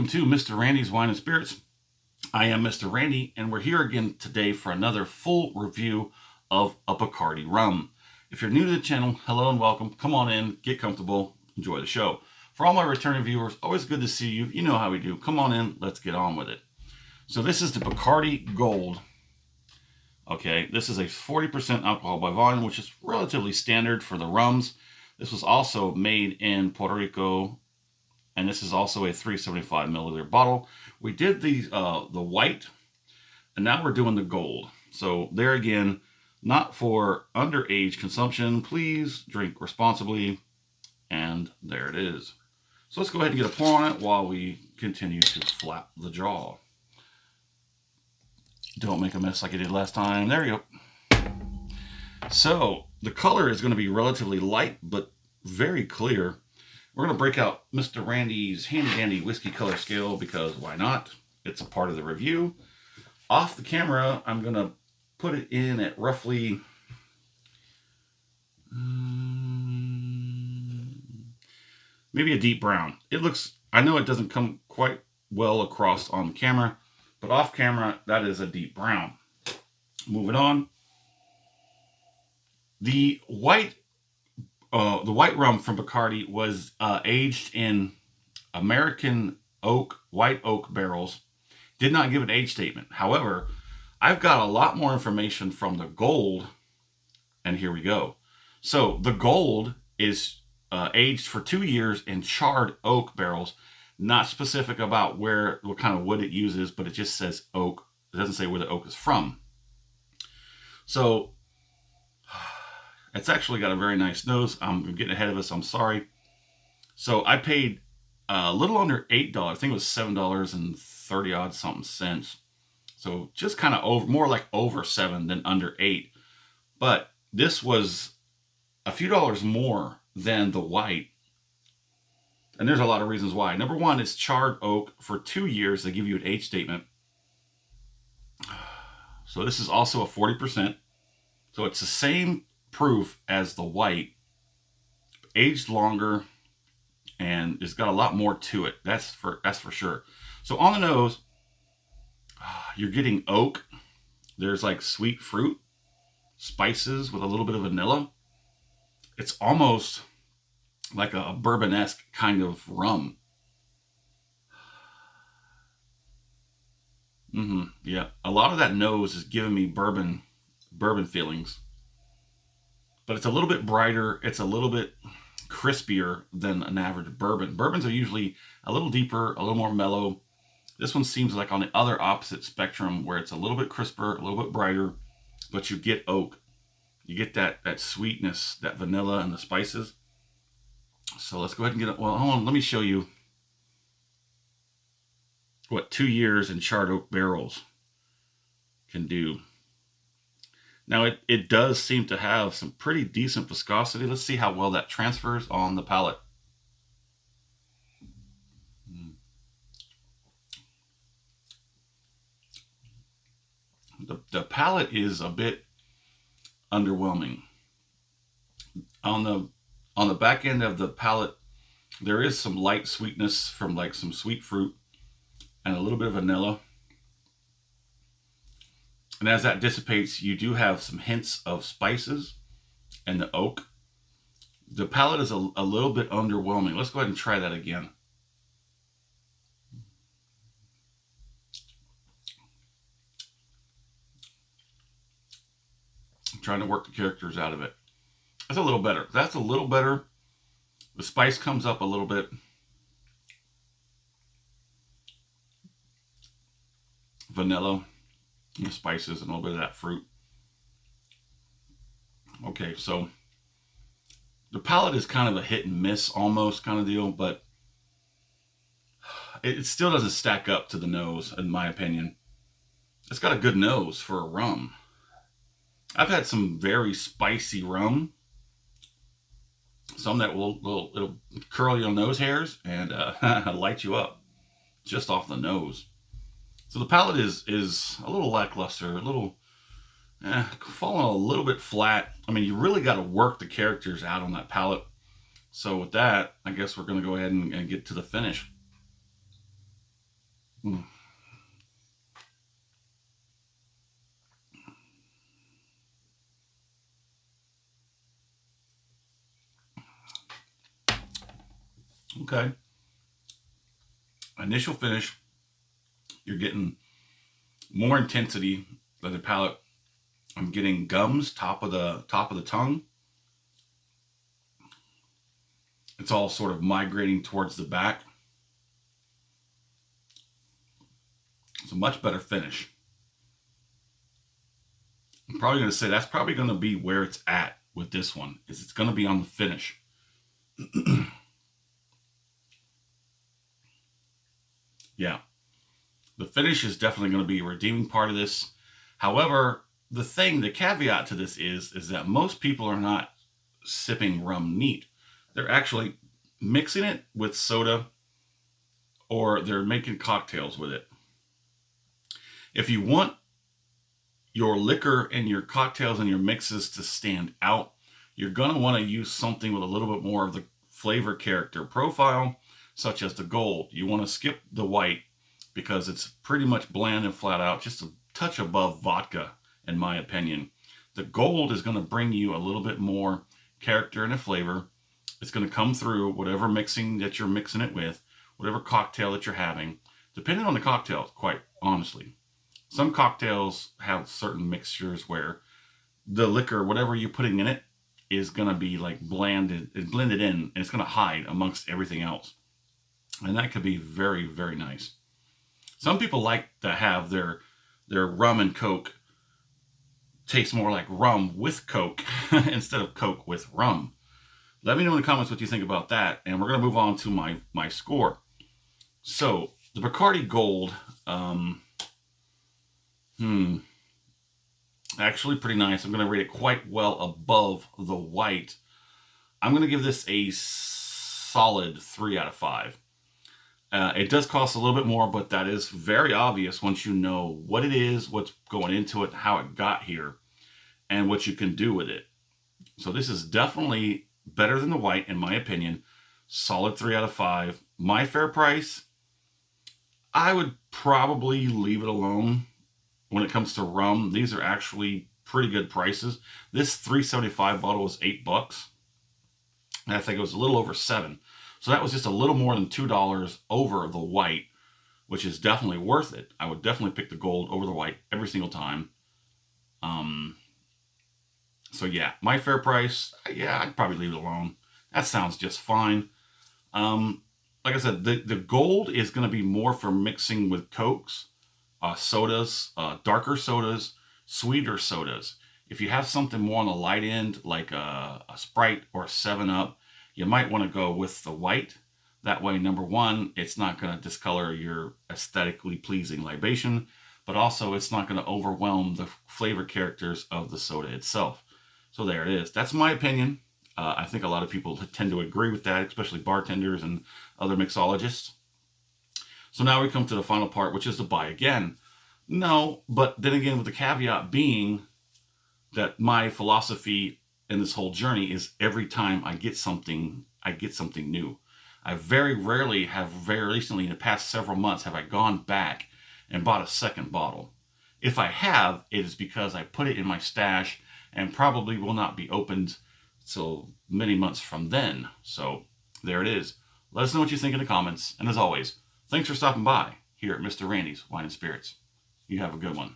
to Mr. Randy's Wine and Spirits. I am Mr. Randy, and we're here again today for another full review of a Bacardi rum. If you're new to the channel, hello and welcome. Come on in, get comfortable, enjoy the show. For all my returning viewers, always good to see you. You know how we do. Come on in, let's get on with it. So this is the Bacardi Gold. Okay, this is a 40% alcohol by volume, which is relatively standard for the rums. This was also made in Puerto Rico, and this is also a 375 milliliter bottle. We did the white, and now we're doing the gold. So there again, not for underage consumption. Please drink responsibly. And there it is. So let's go ahead and get a pour on it while we continue to flap the jaw. Don't make a mess like I did last time. There you go. So the color is going to be relatively light, but very clear. We're going to break out Mr. Randy's handy dandy whiskey color scale because why not? It's a part of the review. Off the camera, I'm going to put it in at roughly maybe a deep brown. It looks, I know it doesn't come quite well across on camera, but off camera, that is a deep brown. Moving on. The white rum from Bacardi was aged in American oak, white oak barrels. Did not give an age statement. However, I've got a lot more information from the gold, and here we go. So the gold is aged for 2 years in charred oak barrels. Not specific about what kind of wood it uses, but it just says oak. It doesn't say where the oak is from. So it's actually got a very nice nose. I'm getting ahead of us. I'm sorry. So I paid a little under $8. I think it was $7.30 odd something cents. So just kind of more like over 7 than under 8. But this was a few dollars more than the white. And there's a lot of reasons why. Number one, it's charred oak for 2 years. They give you an age statement. So this is also a 40%. So it's the same proof as the white, aged longer, and it's got a lot more to it. That's for sure. So on the nose, you're getting oak. There's like sweet fruit, spices with a little bit of vanilla. It's almost like a bourbon-esque kind of rum. Yeah, a lot of that nose is giving me bourbon feelings. But it's a little bit brighter. It's a little bit crispier than an average bourbon. Bourbons are usually a little deeper, a little more mellow. This one seems like on the other opposite spectrum where it's a little bit crisper, a little bit brighter, but you get oak. You get that sweetness, that vanilla and the spices. So let's go ahead and get it. Well, hold on. Let me show you what 2 years in charred oak barrels can do. Now, it does seem to have some pretty decent viscosity. Let's see how well that transfers on the palate. The palate is a bit underwhelming. On the back end of the palate, there is some light sweetness from like some sweet fruit and a little bit of vanilla. And as that dissipates, you do have some hints of spices and the oak. The palate is a little bit underwhelming. Let's go ahead and try that again. I'm trying to work the characters out of it. That's a little better. That's a little better. The spice comes up a little bit. Vanilla. The spices and a little bit of that fruit. Okay, so the palate is kind of a hit and miss almost kind of deal, but it still doesn't stack up to the nose, in my opinion. It's got a good nose for a rum. I've had some very spicy rum. Some that it'll curl your nose hairs and light you up just off the nose. So the palate is a little lackluster, a little falling a little bit flat. I mean, you really got to work the characters out on that palate. So with that, I guess we're going to go ahead and get to the finish. Mm. Okay. Initial finish, you're getting more intensity of the palate. I'm getting gums, top of the tongue. It's all sort of migrating towards the back. It's a much better finish. I'm probably going to say that's probably going to be where it's at with this one. Is it's going to be on the finish. Yeah, the finish is definitely going to be a redeeming part of this. However, the caveat to this is that most people are not sipping rum neat. They're actually mixing it with soda or they're making cocktails with it. If you want your liquor and your cocktails and your mixes to stand out, you're going to want to use something with a little bit more of the flavor character profile, such as the gold. You want to skip the white because it's pretty much bland and flat out, just a touch above vodka, in my opinion. The gold is going to bring you a little bit more character and a flavor. It's going to come through whatever mixing that you're mixing it with, whatever cocktail that you're having, depending on the cocktail, quite honestly. Some cocktails have certain mixtures where the liquor, whatever you're putting in it, is going to be like blended in, and it's going to hide amongst everything else. And that could be very, very nice. Some people like to have their rum and Coke taste more like rum with Coke instead of Coke with rum. Let me know in the comments what you think about that, and we're going to move on to my score. So, the Bacardi Gold, actually pretty nice. I'm going to rate it quite well above the white. I'm going to give this a solid 3 out of 5. It does cost a little bit more, but that is very obvious once you know what it is, what's going into it, how it got here, and what you can do with it. So this is definitely better than the white, in my opinion. Solid 3 out of 5. My fair price, I would probably leave it alone. When it comes to rum, these are actually pretty good prices. This $3.75 bottle was $8. And I think it was a little over $7. So that was just a little more than $2 over the white, which is definitely worth it. I would definitely pick the gold over the white every single time. So yeah, my fair price, yeah, I'd probably leave it alone. That sounds just fine. Like I said, the gold is going to be more for mixing with Cokes, sodas, darker sodas, sweeter sodas. If you have something more on the light end, like a Sprite or a 7-Up, you might want to go with the white. That way, number one, it's not going to discolor your aesthetically pleasing libation, but also it's not going to overwhelm the flavor characters of the soda itself. So there it is. That's my opinion. I think a lot of people tend to agree with that, especially bartenders and other mixologists. So now we come to the final part, which is to buy again. No, but then again, with the caveat being that my philosophy in this whole journey is every time I get something new. I very rarely have, very recently in the past several months, have I gone back and bought a second bottle. If I have, it is because I put it in my stash and probably will not be opened till many months from then. So there it is. Let us know what you think in the comments. And as always, thanks for stopping by here at Mr. Randy's Wine and Spirits. You have a good one.